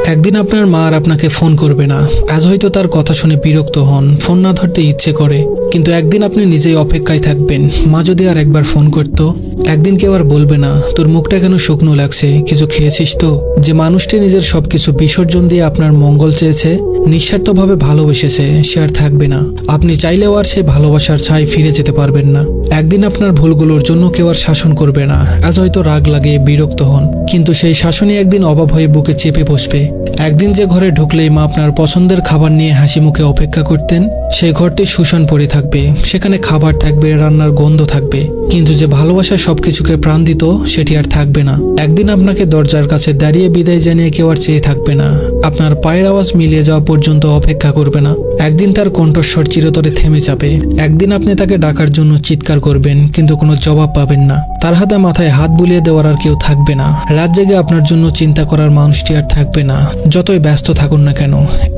একদিন আপনার মা আর আপনাকে ফোন করবে না। আজ হয়তো তার কথা শুনে বিরক্ত হন, ফোন না ধরতে ইচ্ছে করে, কিন্তু একদিন আপনি নিজেই অপেক্ষায় থাকবেন। মা যদি আর একবার ফোন করত, একদিন কেউ আর বলবে না তোর মুখটা কেন শুকনো লাগছে, কিছু খেয়েছিস তো। যে মানুষটি নিজের সবকিছু বিসর্জন দিয়ে আপনার মঙ্গল চেয়েছে, নিঃস্বার্থভাবে ভালোবেসেছে, সে আর থাকবে না। আপনি চাইলেও আর সেই ভালোবাসার ছায় ফিরে যেতে পারবেন না। একদিন আপনার ভুলগুলোর জন্য কেউ আর শাসন করবে না। আজ হয়তো রাগ লাগে, বিরক্ত হন, কিন্তু সেই শাসনই একদিন অভাব হয়ে বুকে চেপে বসবে। একদিন যে ঘরে ঢুকলেই মা আপনার পছন্দের খাবার নিয়ে হাসি মুখে অপেক্ষা করতেন, সেই ঘরটি শুষাণ পড়ে থাকবে। সেখানে খাবার থাকবে, রান্নার গন্ধ থাকবে, কিন্তু যে ভালোবাসা সবকিছুকে প্রাণ দিত, সেটি আর থাকবে না। একদিন আপনাকে দরজার কাছে দাঁড়িয়ে বিদায় জানিয়ে কেউ আর চেয়ে থাকবে না। আপনার পায়ের আওয়াজ মিলিয়ে যাওয়া পর্যন্ত অপেক্ষা করবে না। একদিন তার কণ্ঠস্বর চিরতরে থেমে যাবে। একদিন আপনি তাকে ডাকার জন্য চিৎকার করবেন, কিন্তু কোনো জবাব পাবেন না। তার হাতে মাথায় হাত বুলিয়ে দেওয়ার আর কেউ থাকবে না। রাত জেগে আপনার জন্য চিন্তা করার মানুষটি আর থাকবে না, যতই ব্যস্ত থাকুন না কেন।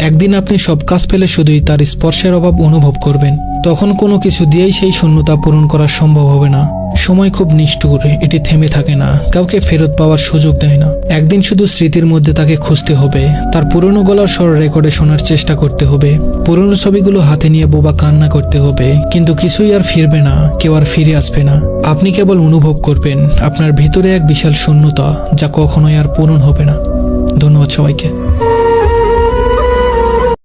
একদিন আপনি সব কাজ ফেলে শুধুই তার স্পর্শের অভাব অনুভব করবেন। তখন কোনো কিছু দিয়েই সেই শূন্যতা পূরণ করা সম্ভব হবে না। সময় খুব নিষ্ঠুর, এটি থেমে থাকে না, কাউকে ফেরত পাওয়ার সুযোগ দেয় না। একদিন শুধু স্মৃতির মধ্যে তাকে খুঁজতে হবে, তার পুরনো গলার স্বর রেকর্ডে শোনার চেষ্টা করতে হবে, পুরনো ছবিগুলো হাতে নিয়ে বোবা কান্না করতে হবে, কিন্তু কিছুই আর ফিরবে না, কেউ আর ফিরে আসবে না। আপনি কেবল অনুভব করবেন আপনার ভিতরে এক বিশাল শূন্যতা, যা কখনোই আর পূরণ হবে না। ধন্যবাদ সবাইকে।